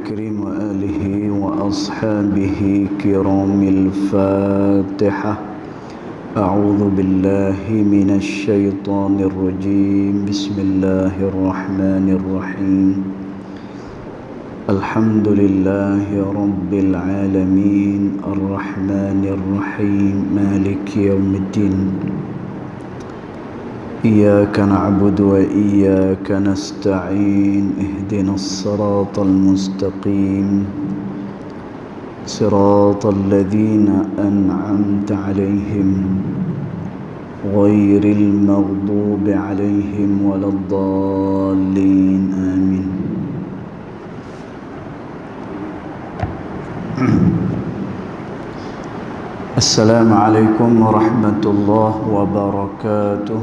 الكريم وآله وأصحابه كرام الفاتحة. أعوذ بالله من الشيطان الرجيم. بسم الله الرحمن الرحيم. الحمد لله رب العالمين الرحمن الرحيم مالك يوم الدين. إياك نعبد وإياك نستعين. اهدنا الصراط المستقيم صراط الذين أنعمت عليهم غير المغضوب عليهم ولا الضالين آمين. السلام عليكم ورحمة الله وبركاته.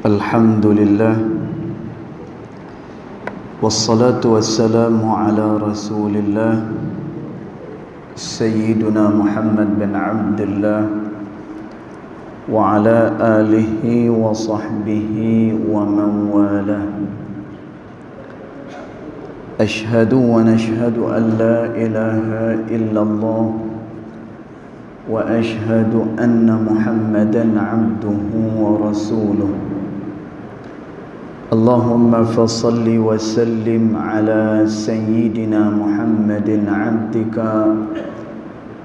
الحمد لله والصلاة والسلام على رسول الله سيدنا محمد بن عبد الله وعلى آله وصحبه ومن والاه. أشهد ونشهد أن لا إله إلا الله وأشهد أن محمدا عبده ورسوله. اللهم فصل وسلم على سيدنا محمد عبدك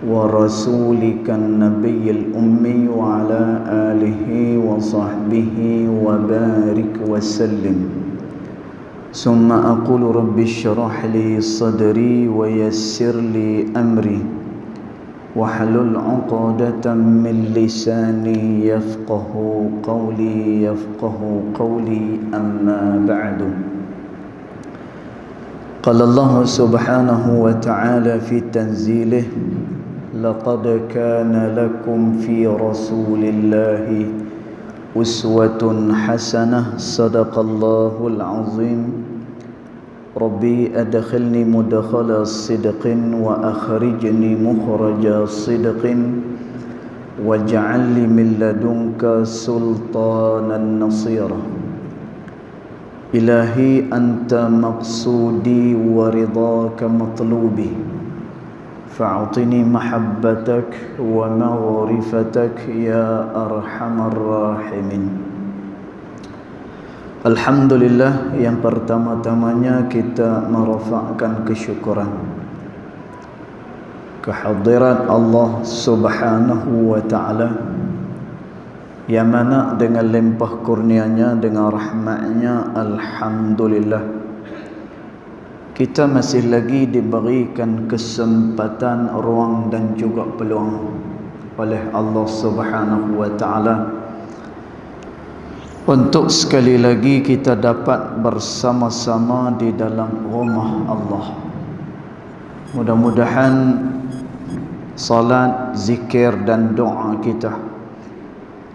ورسولك النبي الأمي وعلى آله وصحبه وبارك وسلم. ثم أقول رب اشرح لي صدري ويسر لي أمري واحلل عقدة من لساني يفقه قولي أما بعد. قال الله سبحانه وتعالى في تنزيله: لقد كان لكم في رسول الله أسوة حسنة. صدق الله العظيم. ربي أدخلني مدخل صدق وأخرجني مخرج صدق واجعل لي من لدنك سلطانا نصيرا. إلهي أنت مقصودي ورضاك مطلوبي فأعطني محبتك ومغرفتك يا أرحم الراحمين. Alhamdulillah, yang pertama-tamanya kita merafakkan kesyukuran kehadirat Allah Subhanahu wa ta'ala, yang mana dengan limpah kurnianya, dengan rahmatnya, alhamdulillah kita masih lagi diberikan kesempatan, ruang dan juga peluang oleh Allah Subhanahu wa ta'ala untuk sekali lagi kita dapat bersama-sama di dalam rumah Allah. Mudah-mudahan salat, zikir dan doa kita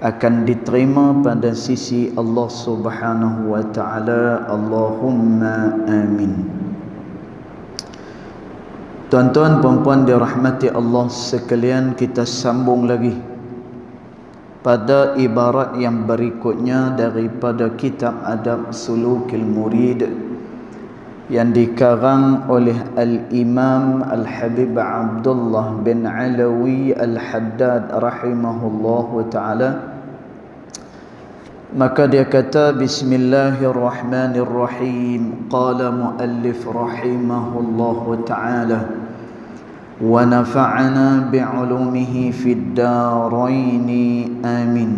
akan diterima pada sisi Allah Subhanahu wa ta'ala. Allahumma amin. Tuan-tuan puan-puan dirahmati Allah sekalian, kita sambung lagi pada ibarat yang berikutnya daripada kitab Adab Sulukil Murid yang dikarang oleh Al-Imam Al-Habib Abdullah bin Alawi Al-Haddad rahimahullahu ta'ala. Maka dia kata, Bismillahirrahmanirrahim. Qala muallif rahimahullahu ta'ala: wa nafa'ana bi'ulumihi fid daraini amin.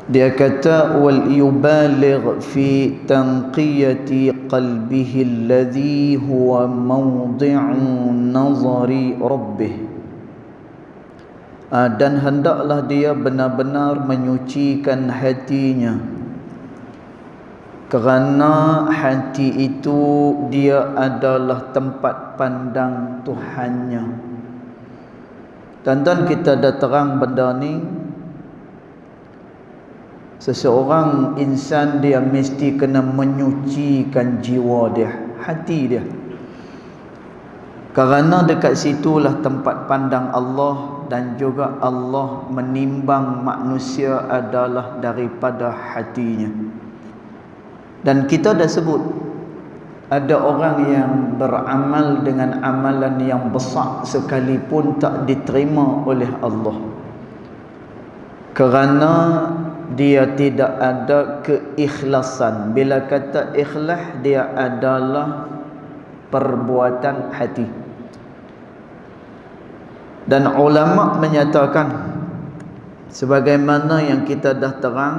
Dia kata, wal yubaligh fi tanqiyati qalbihi alladhi huwa mawdi'u nazari rabbih. Dan hendaklah dia benar-benar menyucikan hatinya, kerana hati itu dia adalah tempat pandang Tuhannya. Tuan-tuan, kita dah terang benda ni. Seseorang insan dia mesti kena menyucikan jiwa dia, hati dia, kerana dekat situlah tempat pandang Allah, dan juga Allah menimbang manusia adalah daripada hatinya. Dan kita dah sebut ada orang yang beramal dengan amalan yang besar sekalipun tak diterima oleh Allah, kerana dia tidak ada keikhlasan. Bila kata ikhlas, dia adalah perbuatan hati. Dan ulama menyatakan, sebagaimana yang kita dah terang,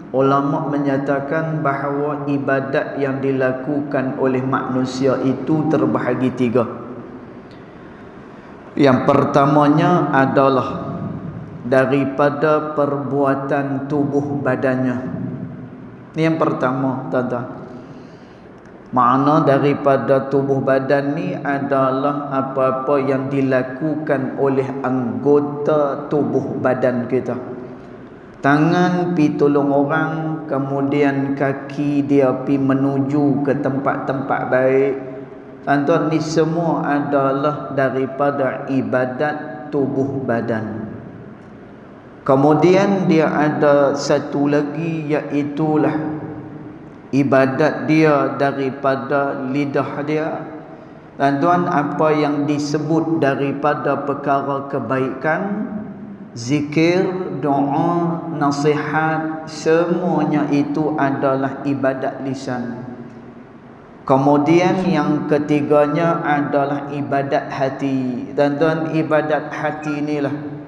ulama menyatakan bahawa ibadat yang dilakukan oleh manusia itu terbahagi tiga. Yang pertamanya adalah daripada perbuatan tubuh badannya. Ini yang pertama, tuan-tuan. Makna daripada tubuh badan ni adalah apa-apa yang dilakukan oleh anggota tubuh badan kita. Tangan pi tolong orang, kemudian kaki dia pi menuju ke tempat-tempat baik. Tuan-tuan, ni semua adalah daripada ibadat tubuh badan. Kemudian dia ada satu lagi, iaitulah ibadat dia daripada lidah dia. Tuan-tuan, apa yang disebut daripada perkara kebaikan, zikir, doa, nasihat, semuanya itu adalah ibadat lisan. Kemudian yang ketiganya adalah ibadat hati. Tuan-tuan, ibadat hati inilah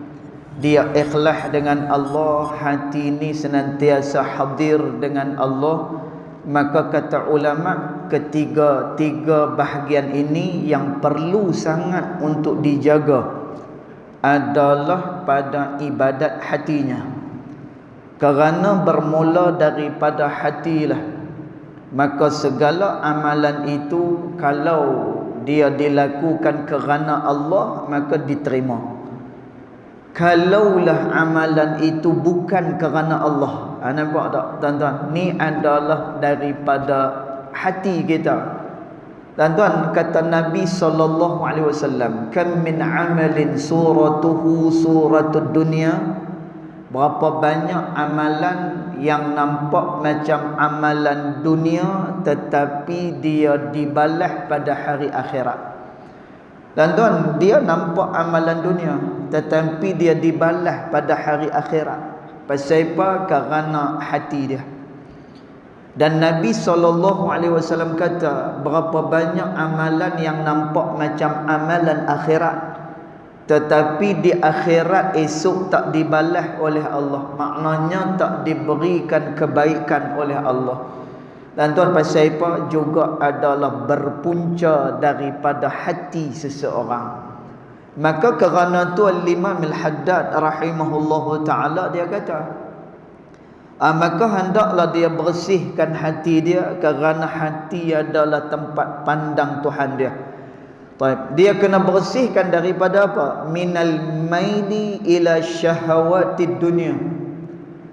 dia ikhlas dengan Allah, hati ini senantiasa hadir dengan Allah. Maka kata ulama, tiga bahagian ini yang perlu sangat untuk dijaga adalah pada ibadat hatinya. Kerana bermula daripada hatilah, maka segala amalan itu kalau dia dilakukan kerana Allah, maka diterima. Kalaulah amalan itu bukan kerana Allah, nampak tak tuan-tuan? Ni adalah daripada hati kita. Tuan-tuan, kata Nabi SAW, kam min amalin suratuhu suratud dunia. Berapa banyak amalan yang nampak macam amalan dunia, tetapi dia dibalas pada hari akhirat. Tuan-tuan, dia nampak amalan dunia, tetapi dia dibalas pada hari akhirat. Pasal apa? Kerana hati dia. Dan Nabi SAW kata, berapa banyak amalan yang nampak macam amalan akhirat, tetapi di akhirat esok tak dibalas oleh Allah. Maknanya tak diberikan kebaikan oleh Allah. Dan tuan, pasal apa? Juga adalah berpunca daripada hati seseorang. Maka kerana tu Al-Imam Al-Haddad rahimahullahu ta'ala dia kata, maka hendaklah dia bersihkan hati dia, kerana hati adalah tempat pandang Tuhan dia. Dia kena bersihkan daripada apa? Minal maili ila syahawatid dunia.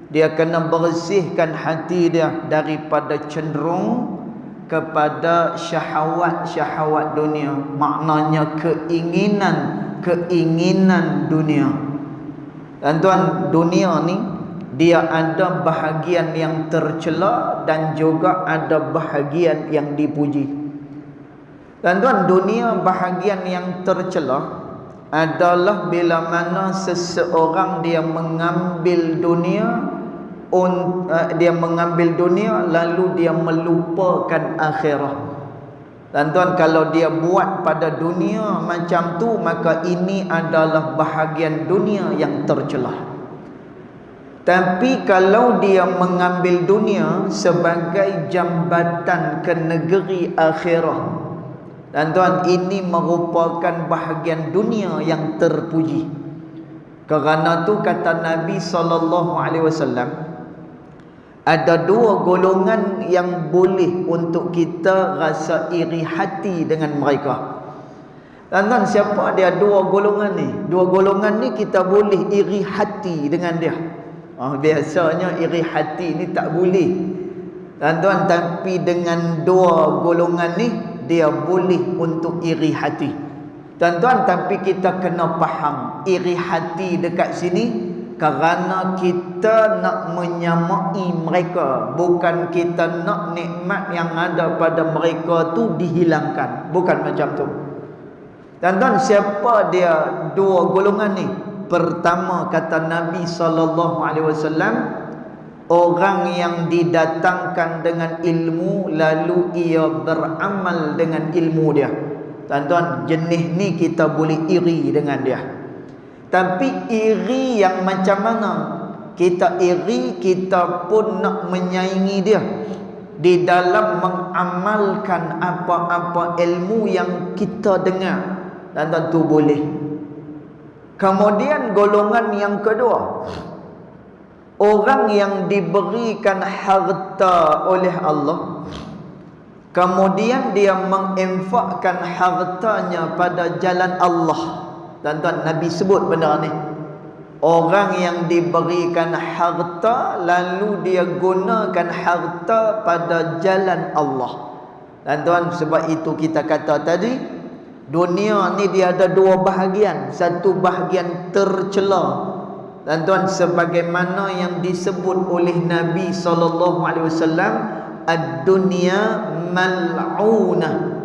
Dia kena bersihkan hati dia daripada cenderung kepada syahwat-syahwat dunia. Maknanya keinginan dunia. Dan tuan, dunia ni dia ada bahagian yang tercela dan juga ada bahagian yang dipuji. Dan tuan, dunia bahagian yang tercela adalah bila mana seseorang dia mengambil dunia lalu dia melupakan akhirat. Dan tuan, kalau dia buat pada dunia macam tu, maka ini adalah bahagian dunia yang tercelah. Tapi kalau dia mengambil dunia sebagai jambatan ke negeri akhirat, dan tuan, ini merupakan bahagian dunia yang terpuji. Kerana tu kata Nabi SAW, ada dua golongan yang boleh untuk kita rasa iri hati dengan mereka. Tuan-tuan, siapa dia dua golongan ni? Dua golongan ni kita boleh iri hati dengan dia. Biasanya iri hati ni tak boleh. Tuan-tuan, tapi dengan dua golongan ni dia boleh untuk iri hati. Tuan-tuan, tapi kita kena faham, iri hati dekat sini kerana kita nak menyamai mereka, bukan kita nak nikmat yang ada pada mereka tu dihilangkan. Bukan macam tu. Tuan-tuan, siapa dia dua golongan ni? Pertama, kata Nabi SAW, orang yang didatangkan dengan ilmu lalu ia beramal dengan ilmu dia. Tuan-tuan, jenis ni kita boleh iri dengan dia. Tapi iri yang macam mana? Kita iri, kita pun nak menyaingi dia di dalam mengamalkan apa-apa ilmu yang kita dengar. Tuan-tuan, tu boleh. Kemudian golongan yang kedua, orang yang diberikan harta oleh Allah, kemudian dia menginfakkan hartanya pada jalan Allah. Tuan-tuan, Nabi sebut benda ni. Orang yang diberikan harta lalu dia gunakan harta pada jalan Allah. Tuan-tuan, sebab itu kita kata tadi, dunia ni dia ada dua bahagian. Satu bahagian tercela. Tuan-tuan, sebagaimana yang disebut oleh Nabi SAW, ad-dunya mal'unah.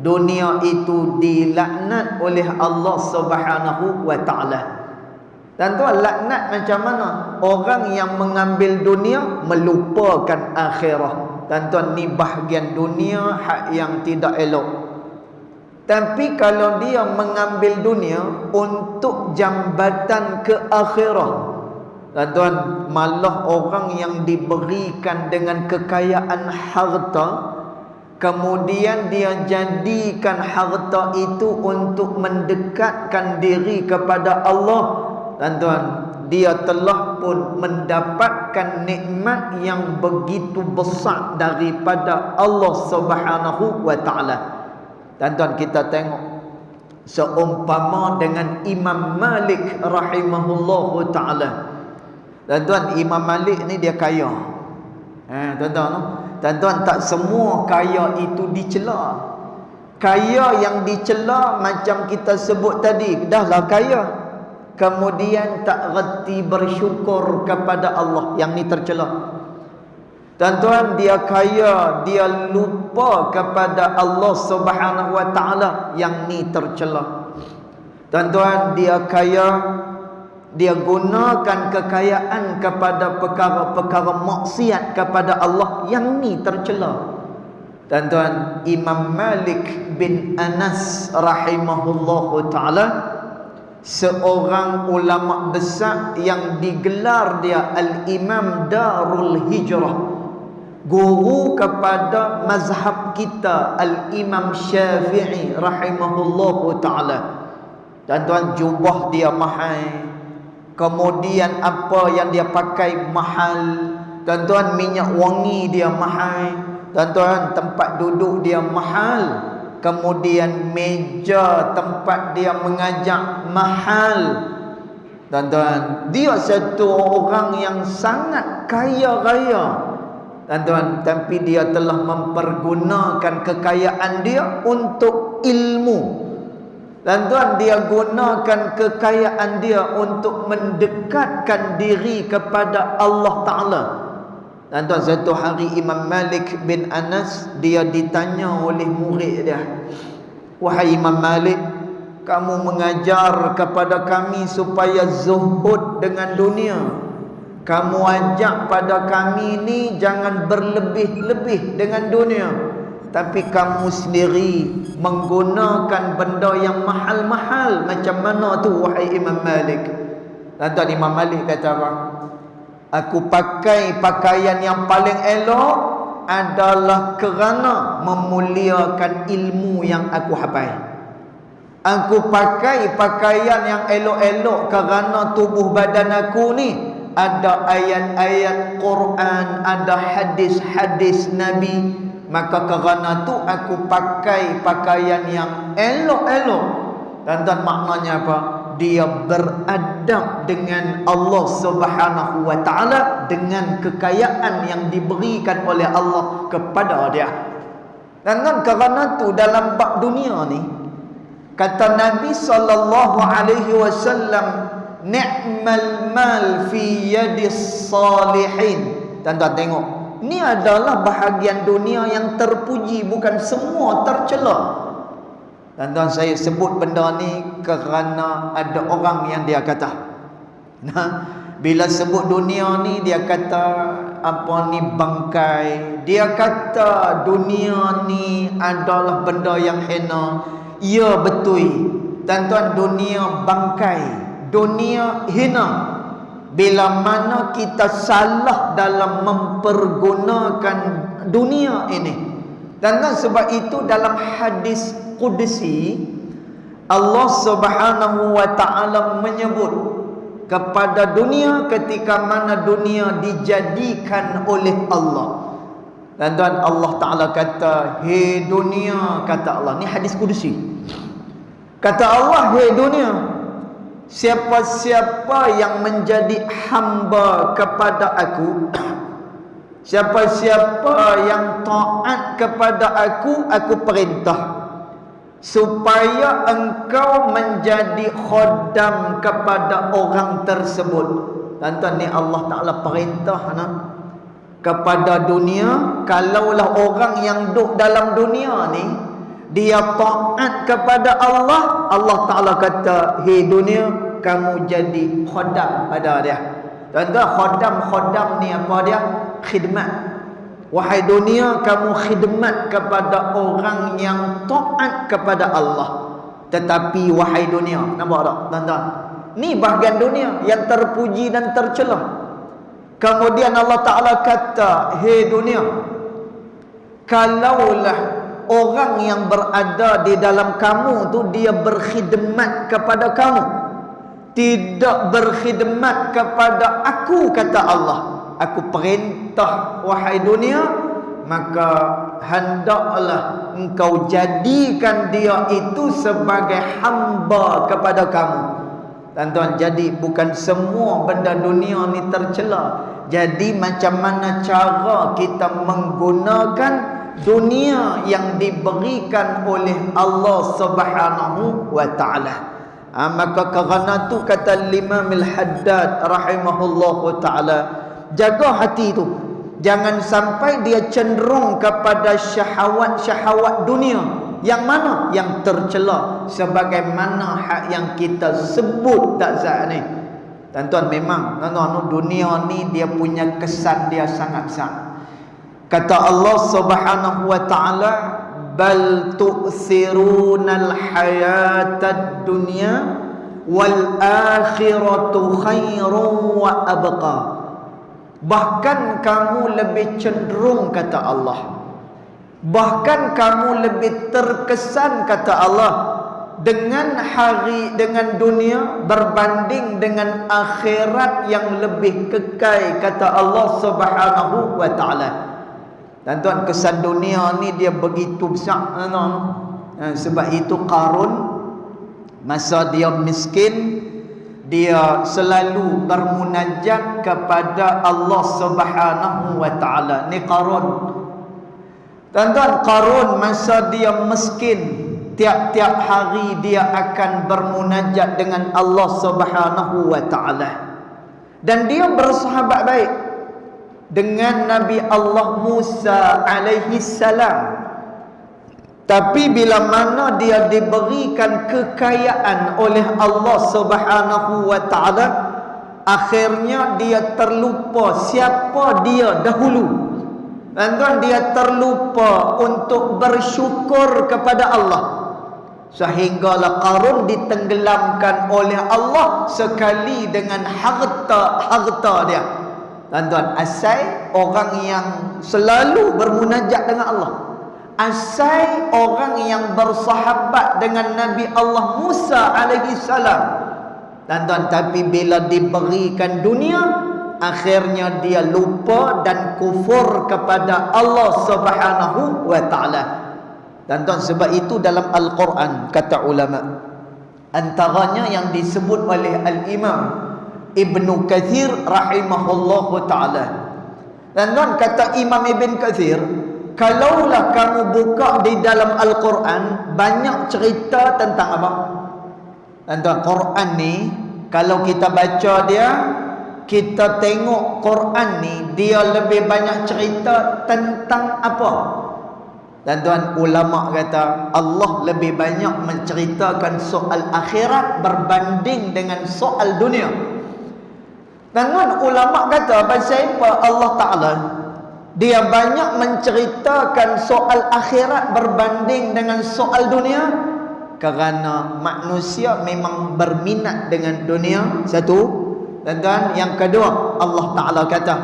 Dunia itu dilaknat oleh Allah Subhanahu wa ta'ala. Tuan-tuan, laknat macam mana? Orang yang mengambil dunia melupakan akhirah. Tuan-tuan, ni bahagian dunia hak yang tidak elok. Tapi kalau dia mengambil dunia untuk jambatan ke akhirah, tuan-tuan, malah orang yang diberikan dengan kekayaan harta, kemudian dia jadikan harta itu untuk mendekatkan diri kepada Allah, tuan-tuan, dia telah pun mendapatkan nikmat yang begitu besar daripada Allah Subhanahu wa ta'ala. Tuan-tuan, kita tengok seumpama dengan Imam Malik rahimahullahu ta'ala. Tuan-tuan, Imam Malik ni dia kaya. Tuan-tuan, tak semua kaya itu dicela. Kaya yang dicela macam kita sebut tadi, dahlah kaya, kemudian tak reti bersyukur kepada Allah, yang ni tercela. Tuan-tuan, dia kaya, dia lupa kepada Allah Subhanahu wa ta'ala, yang ni tercela. Tuan-tuan, dia kaya, dia gunakan kekayaan kepada perkara-perkara maksiat kepada Allah, yang ni tercela. Tuan-tuan, Imam Malik bin Anas rahimahullahu ta'ala, seorang ulama besar yang digelar dia Al-Imam Darul Hijrah, guru kepada mazhab kita Al-Imam Syafi'i rahimahullahu ta'ala. Tuan-tuan, jubah dia mahal, kemudian apa yang dia pakai mahal. Tuan-tuan, minyak wangi dia mahal. Tuan-tuan, tempat duduk dia mahal. Kemudian meja tempat dia mengajar mahal. Tuan-tuan, dia satu orang yang sangat kaya raya. Tuan-tuan, tapi dia telah mempergunakan kekayaan dia untuk ilmu. Tuan-tuan, dia gunakan kekayaan dia untuk mendekatkan diri kepada Allah Ta'ala. Tuan-tuan, satu hari Imam Malik bin Anas, dia ditanya oleh murid dia, "Wahai Imam Malik, kamu mengajar kepada kami supaya zuhud dengan dunia. Kamu ajak pada kami ni jangan berlebih-lebih dengan dunia. Tapi kamu sendiri menggunakan benda yang mahal-mahal. Macam mana tu, wahai Imam Malik?" Tuan-tuan, Imam Malik kata apa? "Aku pakai pakaian yang paling elok adalah kerana memuliakan ilmu yang aku hafal. Aku pakai pakaian yang elok-elok kerana tubuh badan aku ni ada ayat-ayat Quran, ada hadis-hadis Nabi. Maka kerana tu aku pakai pakaian yang elok-elok." Tuan-tuan, maknanya apa? Dia beradab dengan Allah Subhanahu wa ta'ala dengan kekayaan yang diberikan oleh Allah kepada dia. Tuan-tuan, kerana tu dalam bab dunia ni, kata Nabi SAW, ni'mal mal fi yadis salihin. Tuan-tuan tengok, ni adalah bahagian dunia yang terpuji, bukan semua tercela. Tuan-tuan, saya sebut benda ni kerana ada orang yang dia kata, nah, bila sebut dunia ni dia kata apa ni bangkai, dia kata dunia ni adalah benda yang hina. Ya betul tuan-tuan, dunia bangkai, dunia hina bila mana kita salah dalam mempergunakan dunia ini. Tuan-tuan, sebab itu dalam hadis Qudsi Allah Subhanahu wa taala menyebut kepada dunia ketika mana dunia dijadikan oleh Allah. Tuan-tuan, Allah Ta'ala kata, "Hei dunia," kata Allah. Ni hadis Qudsi. Kata Allah, "Hei dunia, siapa-siapa yang menjadi hamba kepada aku, siapa-siapa yang taat kepada aku perintah supaya engkau menjadi khodam kepada orang tersebut." Tuan-tuan, ni Allah Ta'ala perintah kepada dunia. Kalaulah orang yang duduk dalam dunia ni dia taat kepada Allah, Allah Ta'ala kata, "Hei dunia, kamu jadi khodam pada dia." Tuan-tuan, khodam ni apa dia? Khidmat. Wahai dunia, kamu khidmat kepada orang yang taat kepada Allah. Tetapi wahai dunia, nampak tak tuan-tuan? Ni bahagian dunia yang terpuji dan tercela. Kemudian Allah Ta'ala kata, "Hei dunia, kalaulah orang yang berada di dalam kamu tu dia berkhidmat kepada kamu, tidak berkhidmat kepada aku," kata Allah, "aku perintah wahai dunia, maka hendaklah engkau jadikan dia itu sebagai hamba kepada kamu." Tuan-tuan, jadi bukan semua benda dunia ni tercela. Jadi macam mana cara kita menggunakan dunia yang diberikan oleh Allah Subhanahu wa taala. Maka kerana tu kata Imam Al-Haddad rahimahullahu taala, jaga hati tu, jangan sampai dia cenderung kepada syahwat-syahwat dunia. Yang mana? Yang tercela, sebagaimana hak yang kita sebut tak zat ni. Tuan-tuan, memang tuan-tuan, dunia ni dia punya kesan dia sangat besar. Kata Allah Subhanahu wa taala, "Bal tu'thirunal hayatad dunya wal akhiratu khairun wa abqa." Bahkan kamu lebih cenderung, kata Allah, bahkan kamu lebih terkesan, kata Allah, dengan dunia berbanding dengan akhirat yang lebih kekal, kata Allah Subhanahu wa taala. Tuan-tuan, kesan dunia ni dia begitu besar. Sebab itu Qarun masa dia miskin, dia selalu bermunajat kepada Allah Subhanahu wa taala. Ni Qarun. Tuan-tuan, Qarun masa dia miskin, tiap-tiap hari dia akan bermunajat dengan Allah Subhanahu wa taala. Dan dia bersahabat baik dengan Nabi Allah Musa alaihi salam. Tapi bila mana dia diberikan kekayaan oleh Allah Subhanahu wa taala, akhirnya dia terlupa siapa dia dahulu. Tuan-tuan, dia terlupa untuk bersyukur kepada Allah, sehinggalah Qarun ditenggelamkan oleh Allah sekali dengan harta dia. Tuan-tuan, asal orang yang selalu bermunajat dengan Allah, asal orang yang bersahabat dengan Nabi Allah Musa alaihi salam. Tuan-tuan, tapi bila diberikan dunia, akhirnya dia lupa dan kufur kepada Allah Subhanahu wa taala. Tuan-tuan, sebab itu dalam Al-Quran kata ulama, antaranya yang disebut oleh Al-Imam Ibnu Kathir rahimahullahu taala. Tuan-tuan, kata Imam Ibn Kathir, kalaulah kamu buka di dalam Al-Quran, banyak cerita tentang apa? Tuan-tuan, Quran ni Kalau kita baca dia, kita tengok Quran ni, dia lebih banyak cerita tentang apa? Dan tuan ulama kata Allah lebih banyak menceritakan soal akhirat berbanding dengan soal dunia. Dan tuan ulama kata pasal apa Allah Ta'ala dia banyak menceritakan soal akhirat berbanding dengan soal dunia? Kerana manusia memang berminat dengan dunia, satu. Dan tuan yang kedua, Allah Ta'ala kata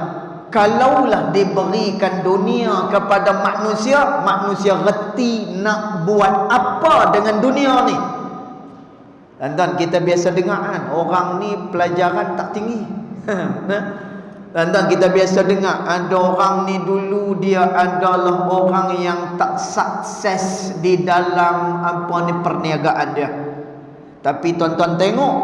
kalaulah diberikan dunia kepada manusia, manusia reti nak buat apa dengan dunia ni. Dan tuan kita biasa dengar kan, orang ni pelajaran tak tinggi. Dan tuan kita biasa dengar ada orang ni dulu dia adalah orang yang tak sukses di dalam apa ni perniagaan dia. Tapi tuan-tuan tengok,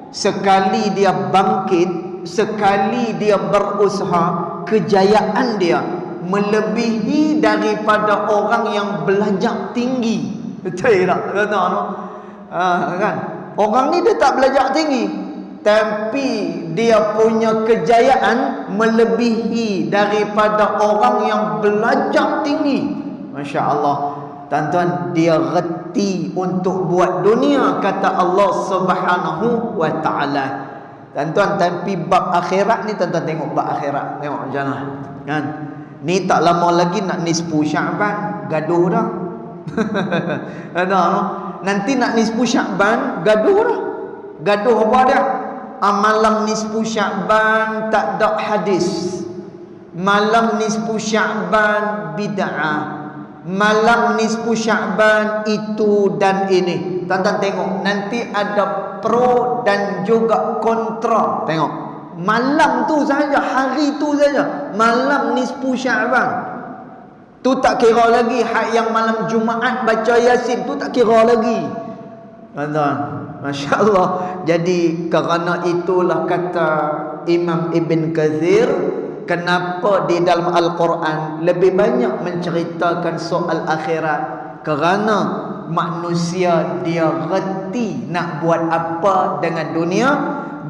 sekali dia bangkit, sekali dia berusaha, kejayaan dia melebihi daripada orang yang belajar tinggi. Betul tak? Kan? Orang ni dia tak belajar tinggi, tapi dia punya kejayaan melebihi daripada orang yang belajar tinggi. Masya Allah. Tuan-tuan, dia reti untuk buat dunia, kata Allah Subhanahu wa ta'ala. Tuan-tuan, tapi bab akhirat ni, tuan-tuan tengok bab akhirat, tengok macam mana kan? Ni tak lama lagi nak nisfu Sya'ban, gaduh dah. Nanti nak nisfu Sya'ban, gaduh dah. Gaduh apa dia? Malam nisfu Sya'ban tak ada hadis. Malam nisfu Sya'ban bid'ah. Malam nisfu Sya'ban itu dan ini. Tuan-tuan tengok, nanti ada pro dan juga kontra. Tengok, malam tu saja, hari tu saja, malam nisfu Sya'ban. Tu tak kira lagi hak yang malam Jumaat baca Yasin, tu tak kira lagi. Tuan-tuan, Masya Allah. Jadi kerana itulah kata Imam Ibn Kathir, kenapa di dalam Al-Quran lebih banyak menceritakan soal akhirat? Kerana manusia dia reti nak buat apa dengan dunia.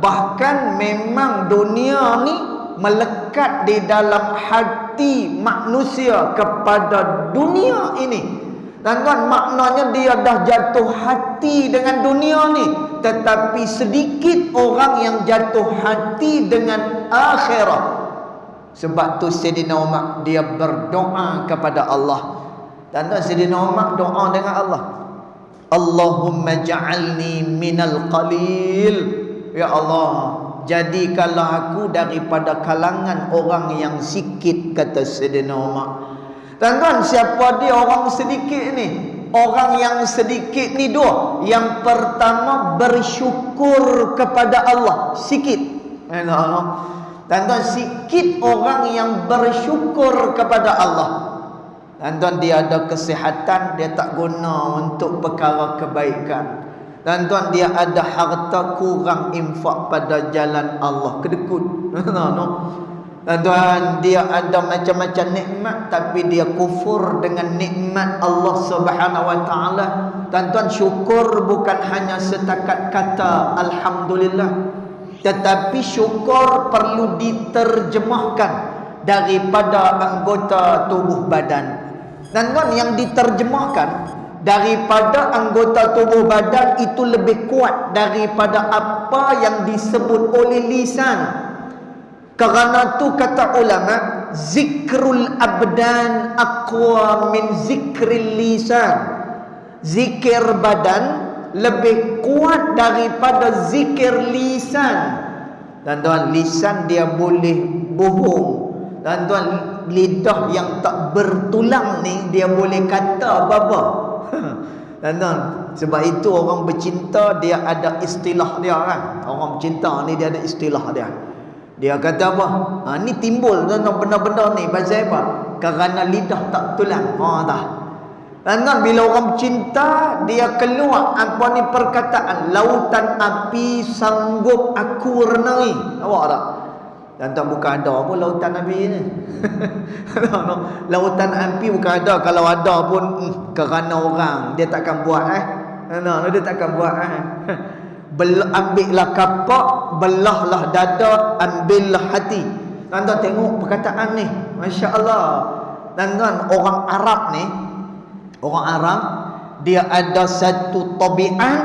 Bahkan memang dunia ni melekat di dalam hati manusia kepada dunia ini. Dan tuan, maknanya dia dah jatuh hati dengan dunia ni, tetapi sedikit orang yang jatuh hati dengan akhirat. Sebab tu Sayyidina Umar dia berdoa kepada Allah. Dan tuan, Sayyidina Umar doa dengan Allah, Allahumma ja'alni minal qalil. Ya Allah, jadikanlah aku daripada kalangan orang yang sikit, kata Sayyidina Umar. Tuan-tuan, siapa dia orang sedikit ni? Orang yang sedikit ni dua. Yang pertama, bersyukur kepada Allah. Sikit. Tuan-tuan, sikit orang yang bersyukur kepada Allah. Tuan-tuan, dia ada kesihatan, dia tak guna untuk perkara kebaikan. Tuan-tuan, dia ada harta, kurang infak pada jalan Allah, kedekut. Tuan-tuan, dia ada macam-macam nikmat, tapi dia kufur dengan nikmat Allah Subhanahu wa ta'ala. Tuan-tuan, syukur bukan hanya setakat kata Alhamdulillah, tetapi syukur perlu diterjemahkan daripada anggota tubuh badan. Tuan-tuan, yang diterjemahkan daripada anggota tubuh badan itu lebih kuat daripada apa yang disebut oleh lisan. Kerana tu kata ulama, zikrul abdan aqwa min zikril lisan. Zikir badan lebih kuat daripada zikir lisan. Dan tuan, lisan dia boleh bohong. Dan tuan, lidah yang tak bertulang ni dia boleh kata apa-apa. Dan tuan, sebab itu orang bercinta dia ada istilah dia kan. Orang bercinta ni dia ada istilah dia. Dia kata apa? Ni timbul tuan-tuan benda-benda ni pasal apa? Kerana lidah tak tulang. Dah. Dan bila orang cinta, dia keluar apa ni perkataan, lautan api sanggup aku renangi. Awak tak? Dan tak bukan ada pun lautan api ni. Lautan api bukan ada. Kalau ada pun kerana orang, dia takkan buat dia takkan buat ambillah kapak, belahlah dada, ambillah hati. Tuan-tuan tengok perkataan ni, Masya Allah. Tuan-tuan, orang Arab ni, orang Arab, dia ada satu tabiat,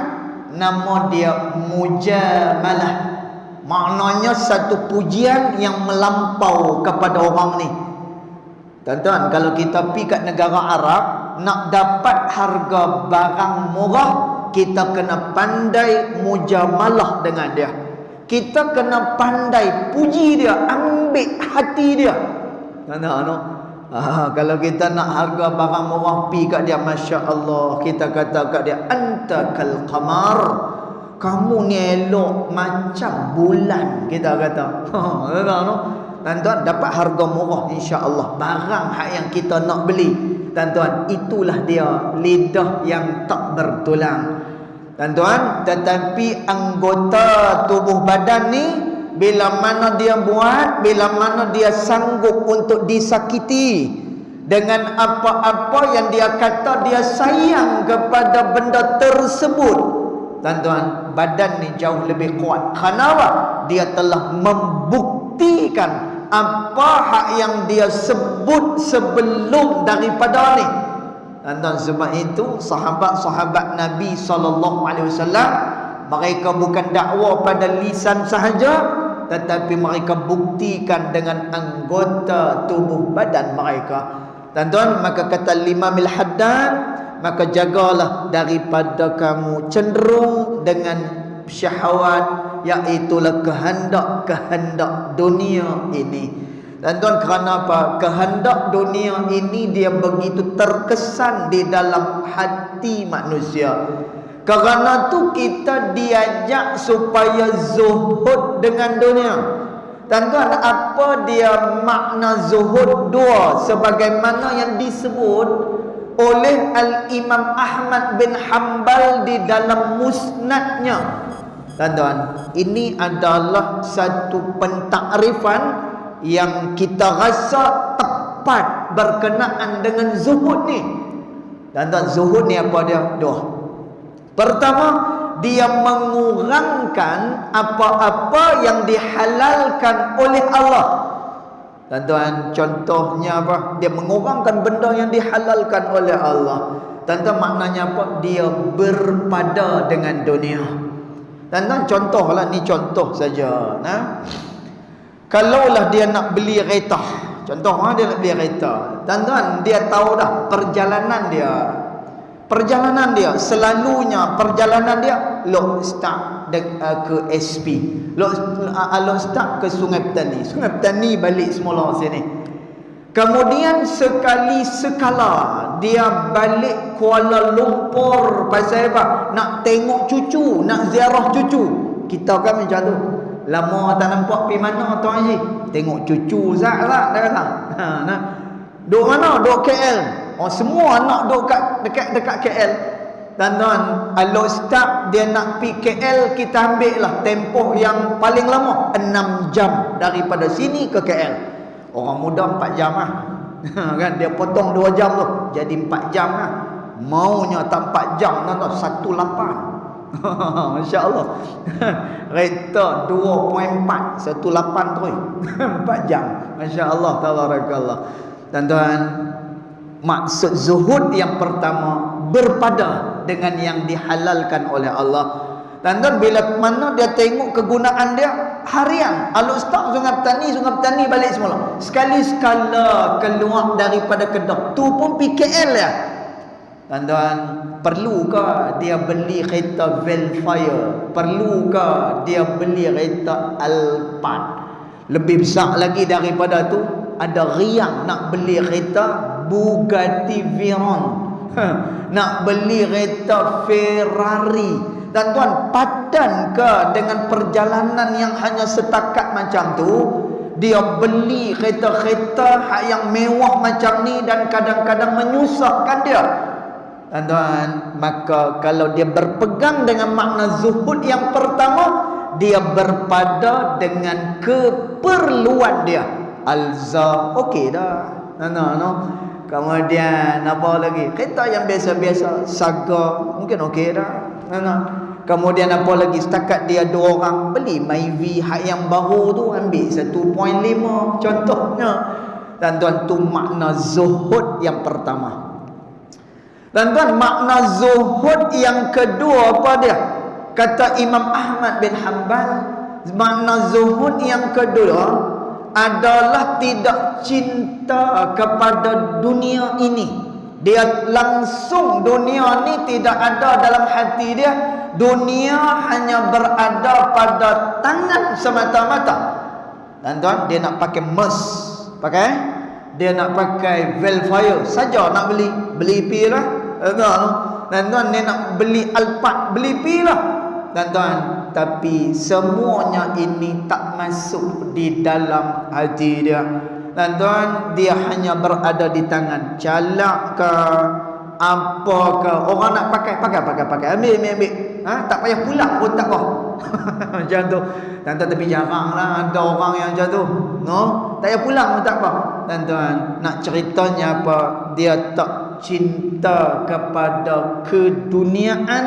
nama dia mujamalah. Maknanya satu pujian yang melampau kepada orang ni. Tuan-tuan, kalau kita pergi kat negara Arab, nak dapat harga barang murah, kita kena pandai mujamalah dengan dia. Kita kena pandai puji dia, ambil hati dia. Kalau kita nak harga barang murah, pergi kat dia, Masya Allah, kita kata kat dia, anta kal qamar, kamu ni elok macam bulan, kita kata. Tuan-tuan, dapat harga murah insya-Allah barang hak yang kita nak beli. Tuan-tuan, itulah dia lidah yang tak bertulang. Tuan-tuan, tetapi anggota tubuh badan ni, bila mana dia buat, bila mana dia sanggup untuk disakiti dengan apa-apa yang dia kata dia sayang kepada benda tersebut, tuan-tuan, badan ni jauh lebih kuat. Kenapa? Dia telah membuktikan apa hak yang dia sebut sebelum daripada ni. Tuan-tuan, sebab itu sahabat-sahabat Nabi SAW, mereka bukan dakwa pada lisan sahaja, tetapi mereka buktikan dengan anggota tubuh badan mereka. Tuan-tuan, maka kata Imam Al-Haddad, maka jagalah daripada kamu cenderung dengan syahwat, iaitulah kehendak-kehendak dunia ini. Tuan-tuan, kerana apa? Kehendak dunia ini dia begitu terkesan di dalam hati manusia. Kerana tu kita diajak supaya zuhud dengan dunia. Tuan-tuan, apa dia makna zuhud dua, sebagaimana yang disebut oleh Al-Imam Ahmad bin Hanbal di dalam musnadnya. Tuan-tuan, ini adalah satu pentakrifan yang kita rasa tepat berkenaan dengan zuhud ni. Tuan-tuan, zuhud ni apa dia? Dua. Pertama, dia mengurangkan apa-apa yang dihalalkan oleh Allah. Tuan-tuan, contohnya apa? Dia mengurangkan benda yang dihalalkan oleh Allah. Tuan-tuan, maknanya apa? Dia berpada dengan dunia. Tuan-tuan, contohlah, ni contoh saja. Kalaulah dia nak beli kereta, contoh dia nak beli kereta. Tuan-tuan, dia tahu dah perjalanan dia selalunya perjalanan dia lok start ke SP, lok start ke Sungai Petani balik semula sini. Kemudian sekala dia balik Kuala Lumpur, pasal apa? Nak tengok cucu, nak ziarah cucu. Kita kan macam tu, lama tak nampak pergi mana Tuan Haji, tengok cucu Zak lah, dia kata. Duk mana? Duk KL. Semua anak duk dekat KL. Tuan-tuan, kalau start dia nak pergi KL, kita ambil lah tempoh yang paling lama 6 jam daripada sini ke KL. Orang muda 4 jam lah. Kan dia potong 2 jam tu, jadi 4 jam lah. Maunya tak 4 jam, tuan-tuan, 18. Masya Allah. Kereta 2.4 18 terus 4 jam. Masya Allah, tabarakallah. Tuan-tuan, maksud zuhud yang pertama berpada dengan yang dihalalkan oleh Allah. Tuan-tuan, bila mana dia tengok kegunaan dia harian, start Sungai Petani balik semula. Sekali-sekala keluar daripada Kedah, tu pun PKL ya. Tuan-tuan, perlukah dia beli kereta Velfire? Perlukah dia beli kereta Alphard? Lebih besar lagi daripada tu, ada riang nak beli kereta Bugatti Veyron, nak beli kereta Ferrari. Tuan-tuan, padankah dengan perjalanan yang hanya setakat macam tu, dia beli kereta-kereta yang mewah macam ni dan kadang-kadang menyusahkan dia? Tuan-tuan, maka kalau dia berpegang dengan makna zuhud yang pertama, dia berpada dengan keperluan dia. Alza, okey dah. Kemudian apa lagi? Kereta yang biasa-biasa, Saga, mungkin okey dah. Kemudian apa lagi, setakat dia 2 orang beli Myvi hak yang baru tu, ambil 1.5 contohnya. Tuan-tuan, tu makna zuhud yang pertama. Tuan-tuan, makna zuhud yang kedua apa dia? Kata Imam Ahmad bin Hanbal, makna zuhud yang kedua adalah tidak cinta kepada dunia ini. Dia langsung dunia ni tidak ada dalam hati dia. Dunia hanya berada pada tangan semata-mata. Tuan-tuan, dia nak pakai pakai, dia nak pakai Velfire saja nak beli pi lah. Tuan-tuan, dia nak beli Alphard, beli pi lah. Tuan-tuan, tapi semuanya ini tak masuk di dalam hati dia. Tuan-tuan, dia hanya berada di tangan. Calak ke apa ke, orang nak pakai, ambil. Tak payah pulang pun tak apa. Macam tu. Tuan-tuan, tapi jaranglah ada orang yang macam tu. Tak payah pulang pun tak apa. Tuan-tuan, nak ceritanya apa? Dia tak cinta kepada keduniaan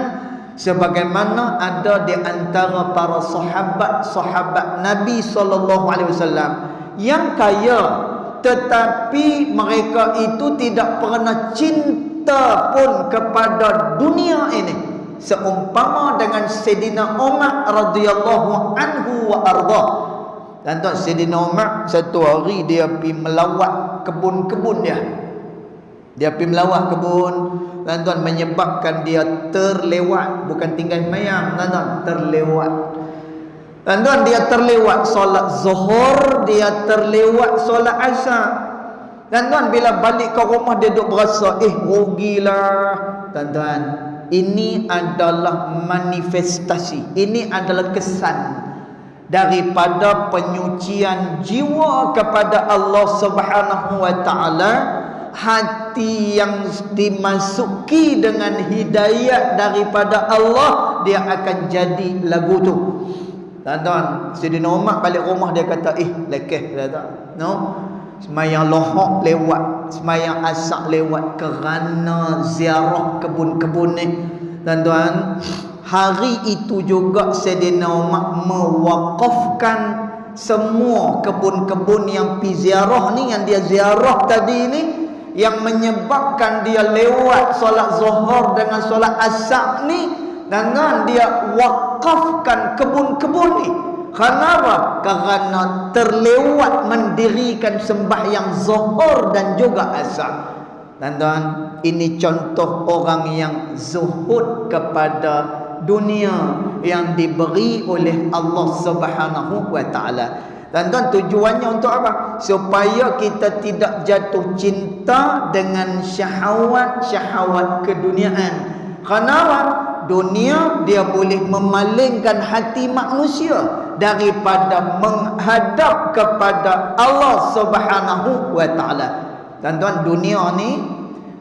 sebagaimana ada di antara para sahabat Nabi SAW yang kaya, tetapi mereka itu tidak pernah cinta pun kepada dunia ini, seumpama dengan Sayyidina Umar radhiyallahu anhu wa arda. Dan tuan, Sayyidina Umar satu hari dia pergi melawat kebun-kebun dia pergi melawat kebun. Dan tuan, menyebabkan dia terlewat, bukan tinggal mayang, tuan, terlewat. Dan tuan, dia terlewat solat zuhur, dia terlewat solat asar. Dan tuan, bila balik ke rumah dia duk berasa, rugilah. Dan tuan, ini adalah manifestasi, ini adalah kesan daripada penyucian jiwa kepada Allah Subhanahu wa taala. Hati yang dimasuki dengan hidayat daripada Allah, dia akan jadi lagu tu. Tuan-tuan, Sayyidina Umar balik rumah dia kata, lekeh dia kata, semayang lohok lewat, semayang asak lewat kerana ziarah kebun-kebun ni. Tuan-tuan, hari itu juga Sayyidina Umar mewakafkan semua kebun-kebun yang pergi ziarah ni, yang dia ziarah tadi ni, yang menyebabkan dia lewat solat zuhur dengan solat asar ni, dengan dia wakafkan kebun-kebun ni. Kenapa? Kerana terlewat mendirikan sembahyang zuhur dan juga asar. Tuan-tuan, ini contoh orang yang zuhud kepada dunia yang diberi oleh Allah Subhanahu wa taala. Tuan-tuan, tujuannya untuk apa? Supaya kita tidak jatuh cinta dengan syahwat keduniaan. Kenapa? Dunia dia boleh memalingkan hati manusia daripada menghadap kepada Allah Subhanahu wa taala. Tuan-tuan, dunia ni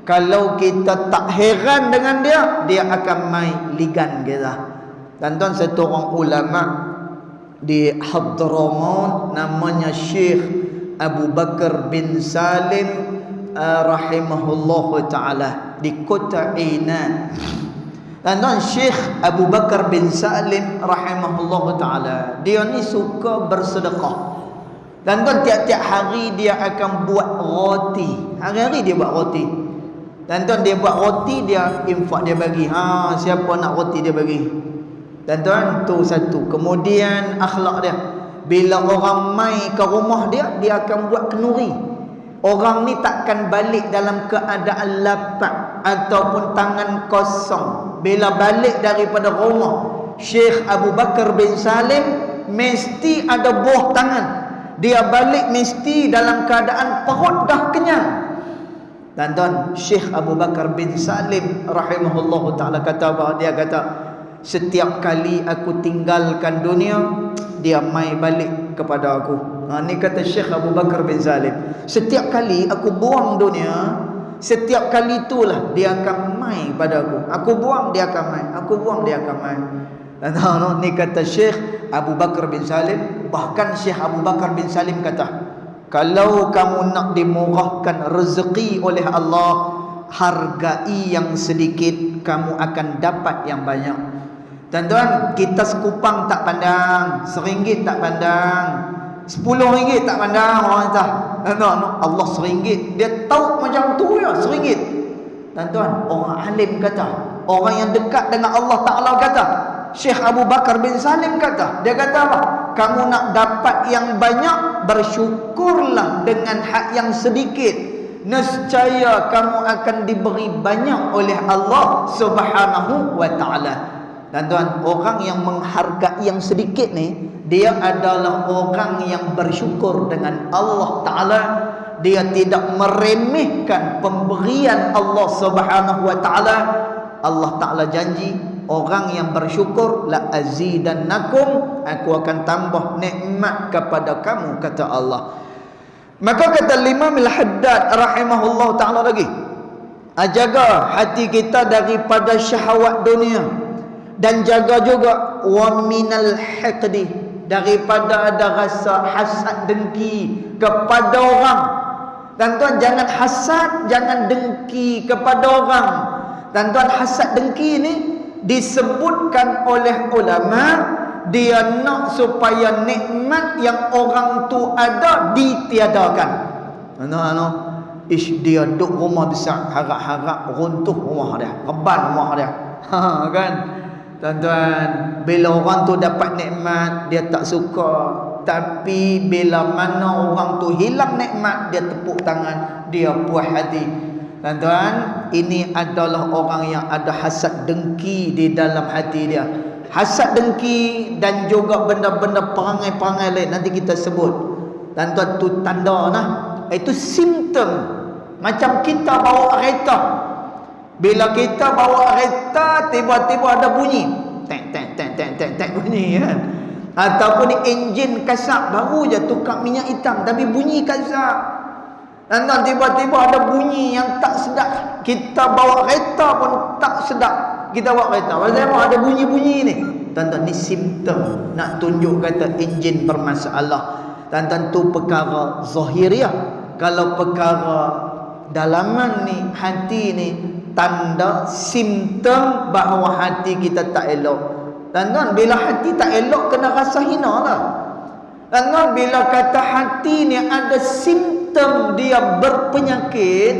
kalau kita tak heran dengan dia akan mai ligan kita. Tuan-tuan, satu orang ulama di Hadramaut namanya Syekh Abu Bakar bin Salim rahimahullahu taala di kota Ainan. Dan Syekh Abu Bakar bin Salim rahimahullahu taala, dia ni suka bersedekah. Dan tiap-tiap hari dia akan buat roti. Hari-hari dia buat roti. Dan dia buat roti, dia infak, dia bagi. Siapa nak roti dia bagi. Dan tuan, tu satu. Kemudian akhlak dia, bila orang mai ke rumah dia akan buat kenuri. Orang ni takkan balik dalam keadaan lapar ataupun tangan kosong. Bila balik daripada rumah, Syekh Abu Bakar bin Salim mesti ada buah tangan. Dia balik mesti dalam keadaan perut dah kenyang. Dan tuan, Syekh Abu Bakar bin Salim rahimahullahu ta'ala kata apa? Dia kata, setiap kali aku tinggalkan dunia, dia mai balik kepada aku. Ni kata Syekh Abu Bakar bin Salim. Setiap kali aku buang dunia, setiap kali itulah dia akan mai pada aku. Aku buang, dia akan mai. Aku buang, dia akan mai. Dan ni kata Syekh Abu Bakar bin Salim. Bahkan Syekh Abu Bakar bin Salim kata, kalau kamu nak dimurahkan rezeki oleh Allah, hargai yang sedikit, kamu akan dapat yang banyak. Tuan-tuan, kita sekupang tak pandang, RM1 tak pandang, RM10 tak pandang orang kata. Tuan-tuan, Allah RM1, dia tahu macam tu ya, RM1. Tuan-tuan, orang alim kata, orang yang dekat dengan Allah Ta'ala kata, Syekh Abu Bakar bin Salim kata, dia kata apa? Kamu nak dapat yang banyak, bersyukurlah dengan hak yang sedikit. Nescaya kamu akan diberi banyak oleh Allah Subhanahu wa Ta'ala. Dan tuan, orang yang menghargai yang sedikit ni, dia adalah orang yang bersyukur dengan Allah Ta'ala. Dia tidak meremehkan pemberian Allah Subhanahu wa Ta'ala. Allah Ta'ala janji, orang yang bersyukur, la azidannakum, aku akan tambah nikmat kepada kamu, kata Allah. Maka kata Imam Al-Haddad rahimahullah ta'ala lagi, jaga hati kita daripada syahwat dunia, dan jaga juga wa minal hiqdi, daripada ada rasa hasad dengki kepada orang. Dan tuan, jangan hasad, jangan dengki kepada orang. Dan tuan, hasad dengki ni disebutkan oleh ulama, dia nak supaya nikmat yang orang tu ada ditiadakan. Dia duduk rumah besar, harap-harap runtuh rumah dia, reban rumah dia. Kan? Tuan-tuan, bila orang tu dapat nikmat, dia tak suka. Tapi bila mana orang tu hilang nikmat, dia tepuk tangan, dia puas hati. Tuan-tuan, ini adalah orang yang ada hasad dengki di dalam hati dia. Hasad dengki dan juga benda-benda perangai-perangai lain, nanti kita sebut. Tuan-tuan, tu tanda nah. Itu simptom. Macam kita bawa kereta. Bila kita bawa kereta, tiba-tiba ada bunyi. Tek tek tek tek tek tek bunyi kan. Ataupun enjin kasar, baru je tukar minyak hitam tapi bunyi kasar. Dan tiba-tiba ada bunyi yang tak sedap. Kita bawa kereta pun tak sedap. Kita bawa kereta, pasal ada bunyi-bunyi ni. Tuan-tuan, ni simptom nak tunjuk kata enjin bermasalah. Tuan-tuan, tu perkara zahiriah. Kalau perkara dalaman ni, hati ni, tanda simptom bahawa hati kita tak elok. Tuan-tuan, bila hati tak elok, kena rasa hina lah. Tuan-tuan, bila kata hati ni ada simptom dia berpenyakit,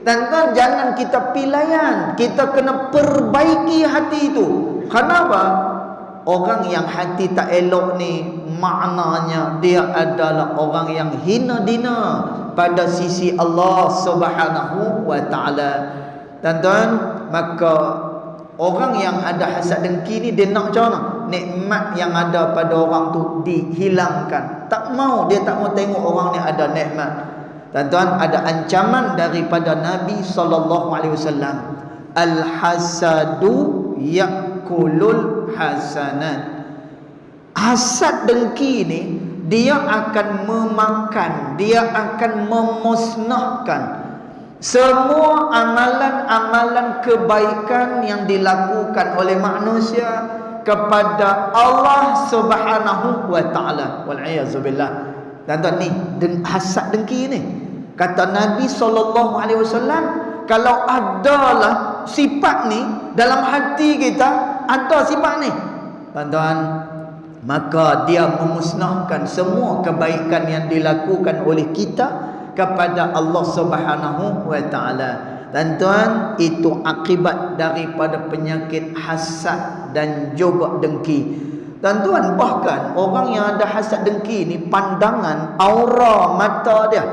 tuan-tuan, jangan kita pilayan. Kita kena perbaiki hati itu. Kenapa? Orang yang hati tak elok ni, maknanya dia adalah orang yang hina dina pada sisi Allah Subhanahu wa Ta'ala. Tuan-tuan, maka orang yang ada hasad dengki ni, dia nak macam mana? Nikmat yang ada pada orang tu dihilangkan. Tak mau, dia tak mau tengok orang ni ada nikmat. Tuan-tuan, ada ancaman daripada Nabi SAW. Al-hasadu yakulul hasanat. Hasad dengki ni, dia akan memakan, dia akan memusnahkan semua amalan-amalan kebaikan yang dilakukan oleh manusia kepada Allah Subhanahu wa Ta'ala. Wal'iyazubillah. Tuan-tuan, ni hasad dengki ni, kata Nabi SAW, kalau adalah sifat ni dalam hati kita, ada sifat ni, tuan-tuan, maka dia memusnahkan semua kebaikan yang dilakukan oleh kita kepada Allah Subhanahu wa Ta'ala. Tuan-tuan, itu akibat daripada penyakit hasad dan juga dengki. Tuan-tuan, bahkan orang yang ada hasad dengki ni, pandangan aura mata dia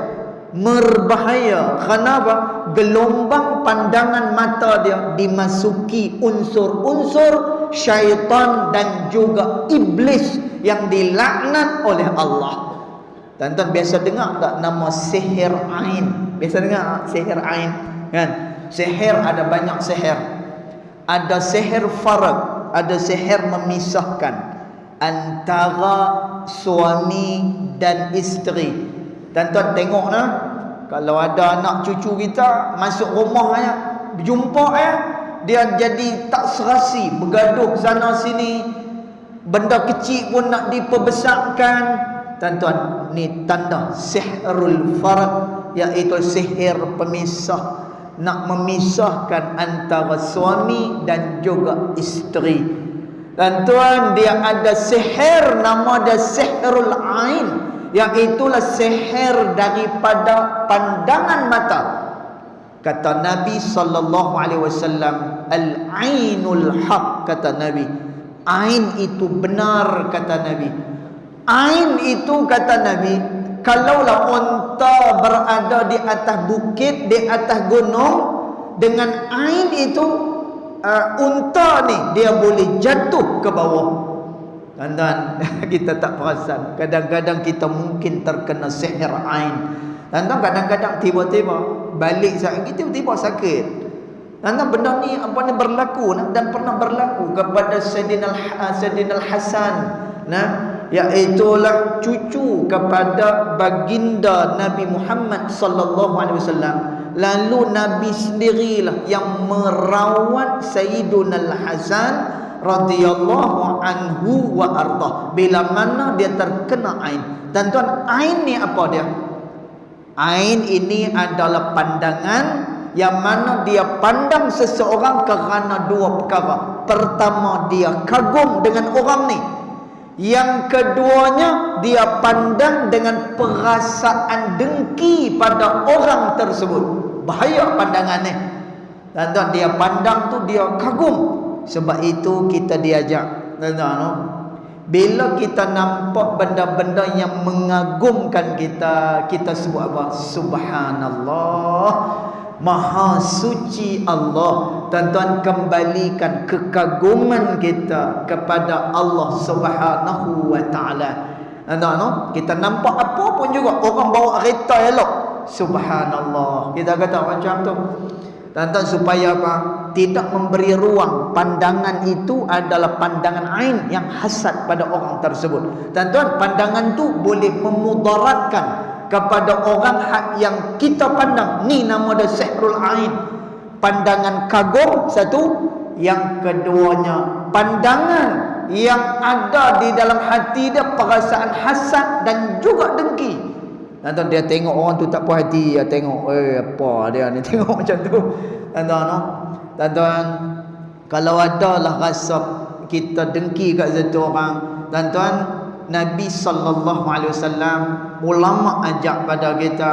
berbahaya. Kenapa? Gelombang pandangan mata dia dimasuki unsur-unsur syaitan dan juga iblis yang dilaknat oleh Allah. Tuan-tuan, biasa dengar tak nama sihir ain? Biasa dengar sihir ain kan? Sihir ada banyak sihir. Ada sihir farq, ada sihir memisahkan antara suami dan isteri. Tuan-tuan, tengok nah, kalau ada anak cucu kita masuk rumah ya, berjumpa ya, dia jadi tak serasi, bergaduh sana sini, benda kecil pun nak diperbesarkan. Tuan-tuan, ni tanda sihrul farq, iaitu sihir pemisah, nak memisahkan antara suami dan juga isteri. Tuan, dia ada sihir, nama dia sihrul ain, yang itulah sihir daripada pandangan mata. Kata Nabi sallallahu alaihi wasallam, al-ainul haq, kata Nabi. Ain itu benar, kata Nabi. Ain itu, kata Nabi, kalaulah unta berada di atas bukit, di atas gunung, dengan ain itu unta ni dia boleh jatuh ke bawah. Dan kita tak perasan, kadang-kadang kita mungkin terkena sihir ain. Dan kadang-kadang tiba-tiba balik sakit, tiba-tiba sakit. Dan benda ni berlaku dan pernah berlaku kepada Sayyidina Hasan, iaitulah cucu kepada baginda Nabi Muhammad sallallahu alaihi wasallam. Lalu Nabi sendirilah yang merawat Sayyidina Hasan radhiyallahu anhu wa ardah bila mana dia terkena ain. Dan tuan, ain ni apa dia? Ain ini adalah pandangan yang mana dia pandang seseorang kerana dua perkara. Pertama, dia kagum dengan orang ni. Yang keduanya, dia pandang dengan perasaan dengki pada orang tersebut. Bahaya pandangan ni. Dan dia pandang tu dia kagum. Sebab itu kita diajak, bila kita nampak benda-benda yang mengagumkan kita, kita sebut apa? Subhanallah, Maha suci Allah. Tuan-tuan, kembalikan kekaguman kita kepada Allah Subhanahu wa taala. Kita nampak apa pun juga, orang bawa kereta elok, subhanallah, kita kata macam tu. Tuan-tuan, supaya apa? Tidak memberi ruang. Pandangan itu adalah pandangan ain yang hasad pada orang tersebut. Tuan-tuan, pandangan tu boleh memudaratkan kepada orang yang kita pandang. Ni nama dia sihrul ain. Pandangan kagum satu, yang keduanya pandangan yang ada di dalam hati dia perasaan hasad dan juga dengki. Tuan-tuan, dia tengok orang tu tak puas hati, dia tengok apa dia ni, tengok macam tu. Tuan-tuan, kalau adalah rasa kita dengki kat satu orang, tuan-tuan, Nabi sallallahu alaihi wasallam, ulama ajak pada kita,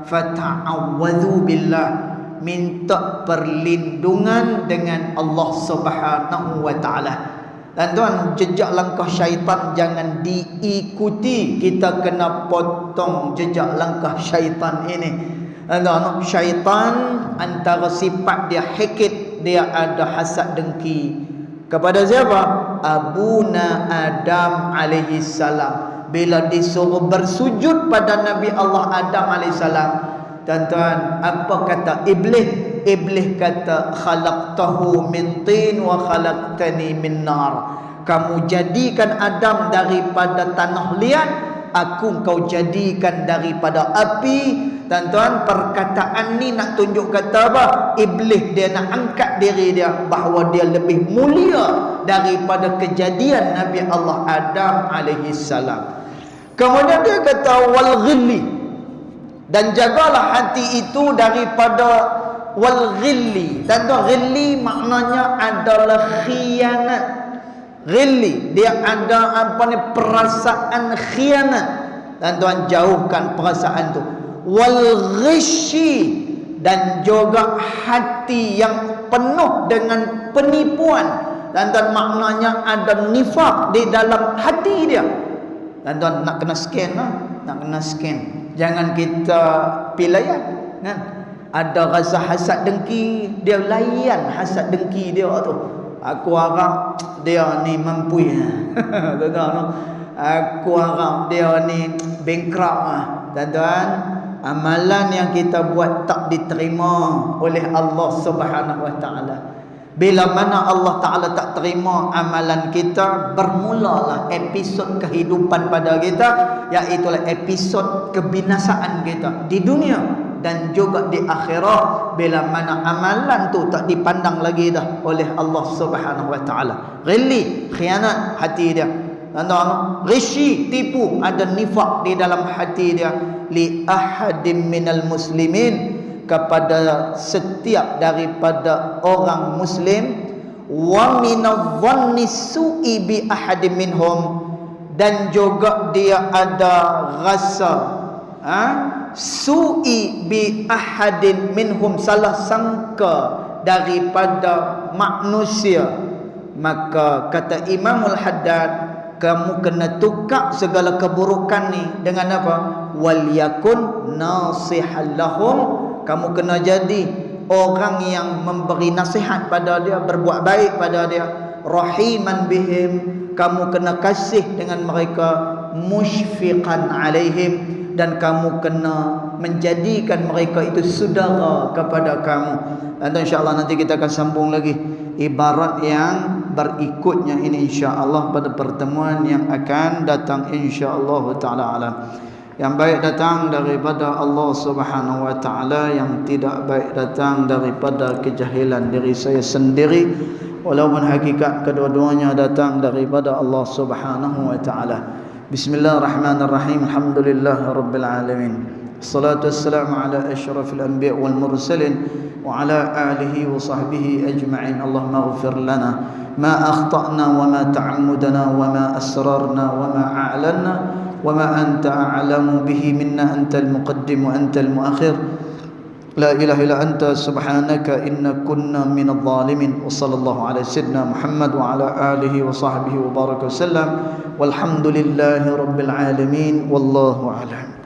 fata'awwadhu billah, minta perlindungan dengan Allah Subhanahu wa taala. Dan tuan, jejak langkah syaitan jangan diikuti. Kita kena potong jejak langkah syaitan ini. Dan tuan, syaitan antara sifat dia hikid, dia ada hasad dengki. Kepada siapa? Abuna Adam alaihi salam. Bila disuruh bersujud pada Nabi Allah Adam alaihi salam, tuan-tuan, apa kata iblis? Iblis kata, khalaqtahu min tin wa khalaqtani min nar. Kamu jadikan Adam daripada tanah liat, aku kau jadikan daripada api. Tuan-tuan, perkataan ni nak tunjuk kata apa? Iblis dia nak angkat diri dia bahawa dia lebih mulia daripada kejadian Nabi Allah Adam alaihi salam. Kemudian dia kata wal ghilli, dan jagalah hati itu daripada wal ghilli. Tuan-tuan, ghilli maknanya adalah khianat. Ghilli dia ada perasaan khianat. Tuan-tuan, jauhkan perasaan tu. Wal ghishi, dan juga hati yang penuh dengan penipuan. Tuan-tuan, maknanya ada nifak di dalam hati dia. Tuan-tuan, nak kena scan lah, nak kena scan. Jangan kita pilayan, kan? Ada rasa hasad dengki, dia layan hasad dengki dia tu. Aku harap dia ni mampu ya. Tuan-tuan, aku harap dia ni bankrupt ah. Tuan-tuan, amalan yang kita buat tak diterima oleh Allah Subhanahu wa taala. Bila mana Allah Taala tak terima amalan kita, bermulalah episod kehidupan pada kita, iaitu episod kebinasaan kita di dunia dan juga di akhirat, bila mana amalan tu tak dipandang lagi dah oleh Allah Subhanahu wa taala. Ghilli, khianat hati dia. Tuan-tuan, ghishi, tipu, ada nifak di dalam hati dia. Li ahadim minal muslimin, kepada setiap daripada orang muslim, wa minadh-dhanni su'i bi ahadin minhum, dan juga dia ada rasa su'i bi ahadin minhum, salah sangka daripada manusia. Maka kata Imamul Haddad, kamu kena tukar segala keburukan ni dengan apa? Wal yakun nasihan lahum, kamu kena jadi orang yang memberi nasihat pada dia, berbuat baik pada dia. Rahiman bihim, kamu kena kasih dengan mereka. Musyfiqan alaihim, dan kamu kena menjadikan mereka itu saudara kepada kamu. Dan insya-Allah nanti kita akan sambung lagi ibarat yang berikutnya ini insya-Allah pada pertemuan yang akan datang insya-Allah taala alam. Yang baik datang daripada Allah Subhanahu wa taala, yang tidak baik datang daripada kejahilan diri saya sendiri, walaupun hakikat kedua-duanya datang daripada Allah Subhanahu wa taala. Bismillahirrahmanirrahim. Alhamdulillahirabbil alamin. Wassalatu wassalamu ala asyrafil anbiya wal mursalin wa ala alihi wa sahbihi ajma'in. Allahumma ighfir lana ma akhtana wa ma ta'ammudana wa ma asrarna wa ma a'lanna wa ma anta a'lamu bihi minna, antal muqaddim wa antal muakhir. La ilaha illa anta subhanaka inna kunna minadh dhalimin. Wa sallallahu ala sayyidina Muhammad wa ala alihi wa sahbihi wa baraka wasallam. Walhamdulillahi rabbil alamin. Wallahu a'lam.